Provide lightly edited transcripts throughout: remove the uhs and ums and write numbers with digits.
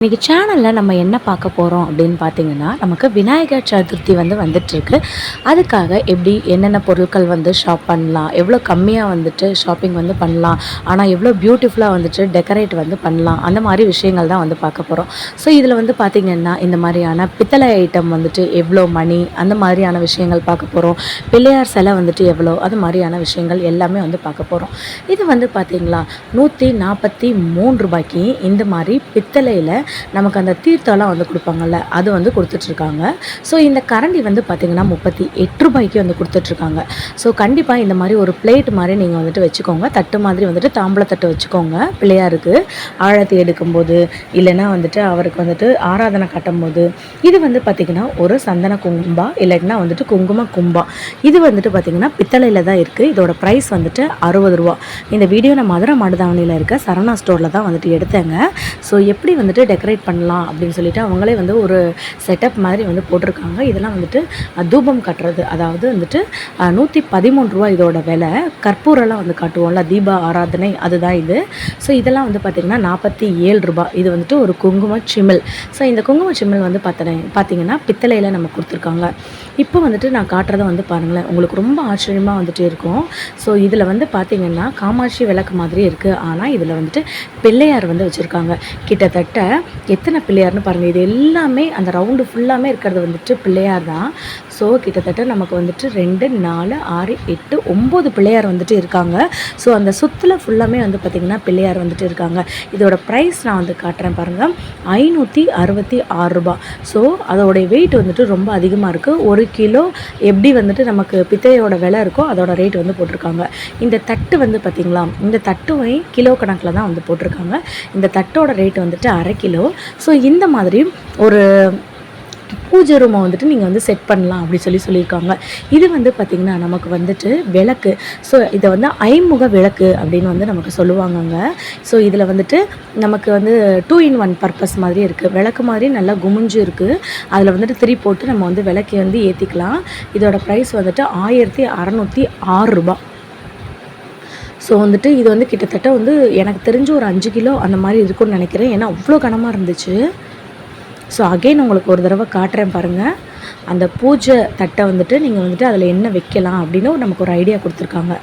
இன்றைக்கி சேனலில் நம்ம என்ன பார்க்க போகிறோம் அப்படின்னு பார்த்தீங்கன்னா, நமக்கு விநாயகர் சதுர்த்தி வந்துட்டுருக்கு. அதுக்காக எப்படி என்னென்ன பொருட்கள் ஷாப் பண்ணலாம், எவ்வளோ கம்மியாக ஷாப்பிங் பண்ணலாம், ஆனால் எவ்வளோ பியூட்டிஃபுல்லாக டெக்கரேட் பண்ணலாம், அந்த மாதிரி விஷயங்கள் தான் பார்க்க போகிறோம். ஸோ இதில் பார்த்திங்கன்னா, இந்த மாதிரியான பித்தளை ஐட்டம் எவ்வளோ மணி, அந்த மாதிரியான விஷயங்கள் பார்க்க போகிறோம். பிள்ளையார் சிலை எவ்வளோ, அது மாதிரியான விஷயங்கள் எல்லாமே பார்க்க போகிறோம். இது பார்த்திங்களா, ₹143 இந்த மாதிரி பித்தளையில் நமக்கு அந்த தீர்த்தம்லாம் கொடுப்பாங்கல்ல, அது கொடுத்துட்ருக்காங்க. ஸோ இந்த கரண்டி பார்த்திங்கன்னா ₹38 கொடுத்துட்ருக்காங்க. ஸோ கண்டிப்பாக இந்த மாதிரி ஒரு பிளேட் மாதிரி நீங்கள் வச்சுக்கோங்க. தட்டு மாதிரி தாம்பளத்தட்டு வச்சுக்கோங்க. பிள்ளையாருக்கு ஆழத்தி எடுக்கும்போது, இல்லைன்னா அவருக்கு ஆராதனை கட்டும்போது. இது பார்த்திங்கன்னா ஒரு சந்தன கும்பா, இல்லைன்னா குங்கும கும்பா. இது பார்த்திங்கன்னா பித்தளையில் தான் இருக்குது. இதோட ப்ரைஸ் ₹60. இந்த வீடியோ நான் மதுரை மாடுதாவணியில் இருக்க சரவணா ஸ்டோரில் தான் எடுத்தேங்க. ஸோ எப்படி டெக்கரேட் பண்ணலாம் அப்படின்னு சொல்லிட்டு அவங்களே ஒரு செட்டப் மாதிரி போட்டிருக்காங்க. இதெல்லாம் தூபம் கட்டுறது, அதாவது ₹113 இதோட விலை. கற்பூரெல்லாம் காட்டுவோம்ல, தீப ஆராதனை, அதுதான் இது. ஸோ இதெல்லாம் பார்த்திங்கன்னா ₹47. இது ஒரு குங்கும சிமிழ். ஸோ இந்த குங்கும சிமிழ் பார்த்திங்கன்னா பித்தளையில் நம்ம கொடுத்துருக்காங்க. இப்போ நான் காட்டுறதை பாருங்களேன், உங்களுக்கு ரொம்ப ஆச்சரியமாக இருக்கும். ஸோ இதில் பார்த்திங்கன்னா காமாட்சி விளக்கு மாதிரி இருக்குது. ஆனால் இதில் பிள்ளையார் வச்சுருக்காங்க. கிட்டத்தட்ட எத்தனை பிள்ளையார்னு பாருங்கள். இது எல்லாமே அந்த ரவுண்டு ஃபுல்லாமே இருக்கிறது பிள்ளையார் தான். ஸோ கிட்டத்தட்ட நமக்கு 2, 4, 6, 8, 9 பிள்ளையார் இருக்காங்க. ஸோ அந்த சுற்றில் ஃபுல்லாமே பார்த்திங்கன்னா பிள்ளையார் இருக்காங்க. இதோட ப்ரைஸ் நான் காட்டுறேன் பாருங்கள், ₹566. ஸோ அதோடைய வெயிட் ரொம்ப அதிகமாக இருக்குது. 1 கிலோ எப்படி நமக்கு பித்தையோட விலை இருக்கோ அதோட ரேட் போட்டிருக்காங்க. இந்த தட்டு பார்த்திங்களா, இந்த தட்டுவை கிலோ கணக்கில் தான் போட்டிருக்காங்க. இந்த தட்டோட ரேட் அரை கிலோ. ஸோ இந்த மாதிரி ஒரு பூஜை ரூமை நீங்கள் செட் பண்ணலாம் அப்படி சொல்லியிருக்காங்க. இது பார்த்திங்கன்னா நமக்கு விளக்கு. ஸோ இதை ஐமுக விளக்கு அப்படின்னு நமக்கு சொல்லுவாங்கங்க. ஸோ இதில் நமக்கு 2 in 1 பர்பஸ் மாதிரி இருக்குது. விளக்கு மாதிரி நல்லா குமிஞ்சு இருக்குது. அதில் திரி போட்டு நம்ம விளக்கை ஏற்றிக்கலாம். இதோட ப்ரைஸ் ₹1606. ஸோ இது கிட்டத்தட்ட எனக்கு தெரிஞ்சு ஒரு 5 கிலோ அந்த மாதிரி இருக்கும்னு நினைக்கிறேன். ஏன்னா அவ்வளோ கனமாக இருந்துச்சு. ஸோ அகெயின் உங்களுக்கு ஒரு தடவை காட்டுறேன் பாருங்கள். அந்த பூஜை தட்டை நீங்கள் அதில் என்ன வைக்கலாம் அப்படின்னு நமக்கு ஒரு ஐடியா கொடுத்துருக்காங்க.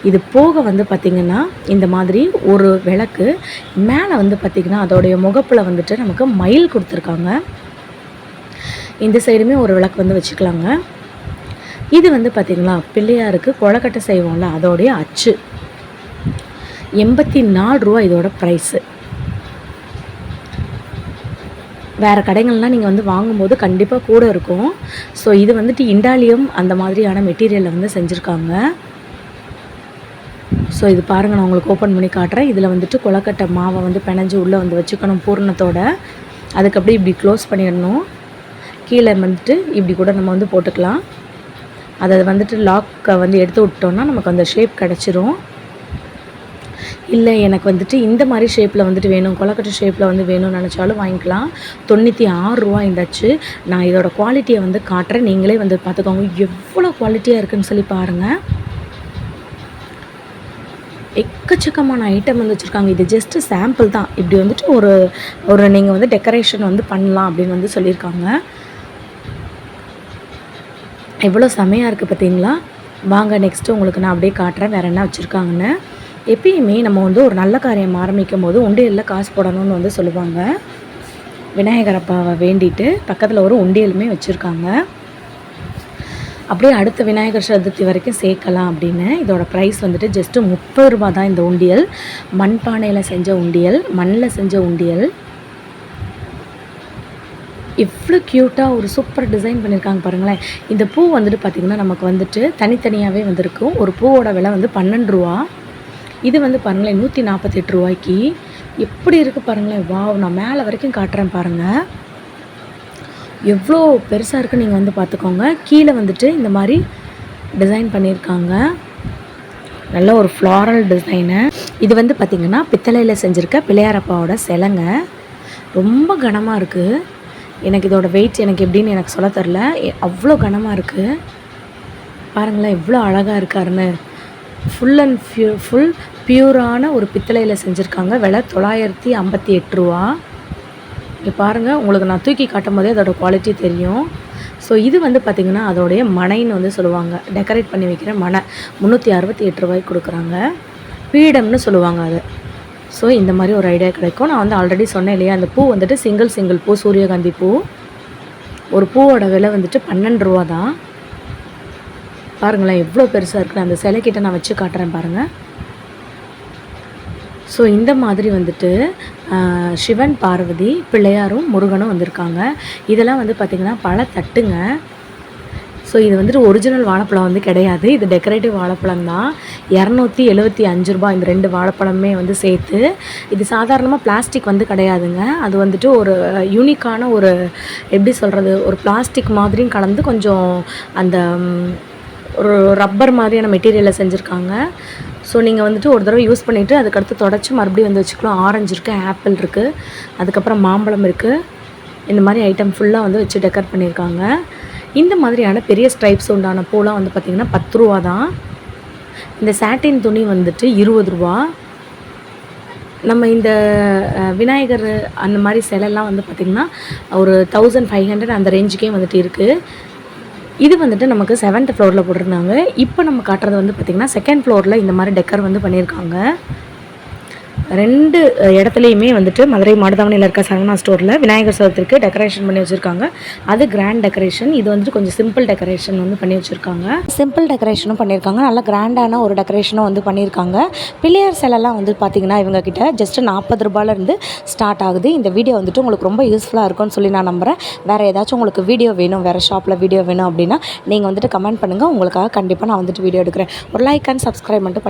இது போக பார்த்திங்கன்னா இந்த மாதிரி ஒரு விளக்கு மேலே பார்த்திங்கன்னா அதோடைய முகப்பில் நமக்கு மயில் கொடுத்துருக்காங்க. இந்த சைடுமே ஒரு விளக்கு வச்சுக்கலாங்க. இது பார்த்திங்களா பிள்ளையாருக்கு கொழக்கட்டை செய்வோம்ல, அதோடைய அச்சு. ₹84 இதோட ப்ரைஸு. வேறு கடைகள்லாம் நீங்கள் வாங்கும்போது கண்டிப்பாக கூட இருக்கும். ஸோ இது இண்டாலியம் அந்த மாதிரியான மெட்டீரியலில் செஞ்சுருக்காங்க. ஸோ இது பாருங்கள், நான் உங்களுக்கு ஓப்பன் பண்ணி காட்டுறேன். இதில் கொழக்கட்டை மாவை பிணைஞ்சு உள்ளே வச்சுக்கணும் பூர்ணத்தோட. அதுக்கு அப்படியே இப்படி க்ளோஸ் பண்ணிடணும். கீழே இப்படி கூட நம்ம போட்டுக்கலாம். அதை லாக்கை எடுத்து விட்டோன்னா நமக்கு அந்த ஷேப் கிடச்சிரும். இல்லை எனக்கு இந்த மாதிரி ஷேப்பில் வேணும், கொழக்கட்டை ஷேப்பில் வேணும்னு நினச்சாலும் வாங்கிக்கலாம். ₹96 இந்தாச்சு. நான் இதோட குவாலிட்டியை காட்டுறேன், நீங்களே பார்த்துக்கோங்க எவ்வளோ குவாலிட்டியாக இருக்குதுன்னு சொல்லி பாருங்கள். எக்கச்சக்கமான ஐட்டம் வச்சுருக்காங்க. இது ஜஸ்ட்டு சாம்பிள் தான். இப்படி ஒரு நீங்கள் டெக்கரேஷன் பண்ணலாம் அப்படின்னு சொல்லியிருக்காங்க. எவ்வளோ செமையாக இருக்குது பார்த்தீங்களா. வாங்க நெக்ஸ்ட்டு உங்களுக்கு நான் அப்படியே காட்டுறேன் வேறு என்ன வச்சுருக்காங்கன்னு. எப்பயுமே நம்ம ஒரு நல்ல காரியம் ஆரம்பிக்கும் போது உண்டியலில் காசு போடணும்னு சொல்லுவாங்க. விநாயகர் அப்பாவை வேண்டிட்டு பக்கத்தில் ஒரு உண்டியலுமே வச்சுருக்காங்க. அப்படியே அடுத்த விநாயகர் சதுர்த்தி வரைக்கும் சேர்க்கலாம் அப்படின்னு. இதோட ப்ரைஸ் ஜஸ்ட்டு ₹30 தான். இந்த உண்டியல் மண்பானையில் செஞ்ச உண்டியல், மண்ணில் செஞ்ச உண்டியல். எவ்வளோ க்யூட்டாக ஒரு சூப்பர் டிசைன் பண்ணியிருக்காங்க பாருங்களேன். இந்த பூ பார்த்திங்கன்னா நமக்கு தனித்தனியாகவே இருக்கும். ஒரு பூவோட விலை ₹12. இது பாருங்களேன் ₹148. எப்படி இருக்குது பாருங்களேன். வாவ், நான் மேலே வரைக்கும் காட்டுறேன் பாருங்கள். எவ்வளோ பெருசாக இருக்குது நீங்கள் பார்த்துக்கோங்க. கீழே இந்த மாதிரி டிசைன் பண்ணியிருக்காங்க. நல்ல ஒரு ஃப்ளாரல் டிசைனு. இது பார்த்திங்கன்னா பித்தளையில் செஞ்சுருக்க பிள்ளையாரப்பாவோட சிலைங்க. ரொம்ப கனமாக இருக்குது. எனக்கு இதோட வெயிட் எனக்கு எப்படின்னு எனக்கு சொல்ல தெரில. அவ்வளோ கனமாக இருக்குது பாருங்களேன், எவ்வளோ அழகாக இருக்காருன்னு. ஃபுல் அண்ட் பியூரான ஒரு பித்தளையில் செஞ்சுருக்காங்க. விலை ₹958. இங்கே பாருங்கள், உங்களுக்கு நான் தூக்கி காட்டும் போதே அதோட குவாலிட்டி தெரியும். ஸோ இது வந்து பார்த்திங்கன்னா அதோடைய மனைன்னு வந்து சொல்லுவாங்க, டெக்கரேட் பண்ணி வைக்கிற மனை. 368 ரூபாய்க்கு கொடுக்குறாங்க. பீடம்னு சொல்லுவாங்க அது. ஸோ இந்த மாதிரி ஒரு ஐடியா கிடைக்கும். நான் வந்து ஆல்ரெடி சொன்னேன் இல்லையா, அந்த பூ வந்துட்டு சிங்கிள் பூ, சூரியகாந்தி பூ. ஒரு பூவோட விலை வந்துட்டு 12 ரூபா தான். பாருங்களேன் எவ்வளோ பெருசாக இருக்குன்னு. அந்த சிலைக்கிட்ட நான் வச்சு காட்டுறேன் பாருங்கள். ஸோ இந்த மாதிரி வந்துட்டு சிவன், பார்வதி, பிள்ளையாரும் முருகனும் வந்திருக்காங்க. இதெல்லாம் வந்து பார்த்திங்கன்னா பல தட்டுங்க. ஸோ இது வந்துட்டு ஒரிஜினல் வாழைப்பழம் வந்து கிடையாது, இது டெக்கரேட்டிவ் வாழைப்பழம் தான். 275 ரூபா இந்த 2 வாழைப்பழமே வந்து சேர்த்து. இது சாதாரணமாக பிளாஸ்டிக் வந்து கிடையாதுங்க. அது வந்துட்டு ஒரு யூனிக்கான ஒரு எப்படி சொல்கிறது, ஒரு பிளாஸ்டிக் மாதிரியும் கலந்து கொஞ்சம் அந்த ஒரு ரப்பர் மாதிரியான மெட்டீரியலில் செஞ்சுருக்காங்க. ஸோ நீங்கள் வந்துட்டு ஒரு தடவை யூஸ் பண்ணிவிட்டு அதுக்கடுத்து தொடச்சி மறுபடியும் வந்து வச்சுக்கலாம். ஆரஞ்சு இருக்குது, ஆப்பிள் இருக்குது, அதுக்கப்புறம் மாம்பழம் இருக்குது. இந்த மாதிரி ஐட்டம் ஃபுல்லாக வந்து வச்சு டெக்கரேட் பண்ணியிருக்காங்க. இந்த மாதிரியான பெரிய ஸ்ட்ரைப்ஸ் உண்டான பூலாம் வந்து பார்த்திங்கன்னா 10 ரூபா தான். இந்த சாட்டின் துணி வந்துட்டு 20 ரூபா. நம்ம இந்த விநாயகர் அந்த மாதிரி சிலைலாம் வந்து பார்த்திங்கன்னா ஒரு 1500 அந்த ரேஞ்சுக்கே வந்துட்டு இருக்குது. இது வந்துட்டு நமக்கு 7th ஃப்ளோரில் போட்டிருந்தாங்க. இப்போ நம்ம காட்டுறது வந்து பார்த்திங்கன்னா 2nd ஃப்ளோரில் இந்த மாதிரி டெக்கர் வந்து பண்ணியிருக்காங்க. 2 இடத்துலையுமே வந்துட்டு மதுரை மாடுதாவணியில் இருக்க சரவணா ஸ்டோரில் விநாயகர் சதுர்த்திக்கு டெக்கரேஷன் பண்ணி வச்சுருக்காங்க. அது கிராண்ட் டெக்கரேஷன். இது வந்துட்டு கொஞ்சம் சிம்பிள் டெக்கரேஷன் வந்து பண்ணி வச்சுருக்காங்க. சிம்பிள் டெக்கரேஷனும் பண்ணியிருக்காங்க, நல்லா கிராண்டான ஒரு டெக்கரேஷனும் வந்து பண்ணியிருக்காங்க. பிள்ளையார் சிலைலாம் வந்து பார்த்திங்கன்னா இவங்கக்கிட்ட ஜஸ்ட்டு 40 ரூபாயிலேருந்து ஸ்டார்ட் ஆகுது. இந்த வீடியோ வந்துட்டு உங்களுக்கு ரொம்ப யூஸ்ஃபுல்லாக இருக்கும்னு சொல்லி நான் நம்புகிறேன். வேறு ஏதாச்சும் உங்களுக்கு வீடியோ வேணும், வேறு ஷாப்பில் வீடியோ வேணும் அப்படின்னா நீங்கள் வந்துட்டு கமெண்ட் பண்ணுங்கள். உங்களுக்காக கண்டிப்பாக நான் வந்துட்டு வீடியோ எடுக்கிறேன். ஒரு லைக் அண்ட் சப்ஸ்கிரைப் மட்டும்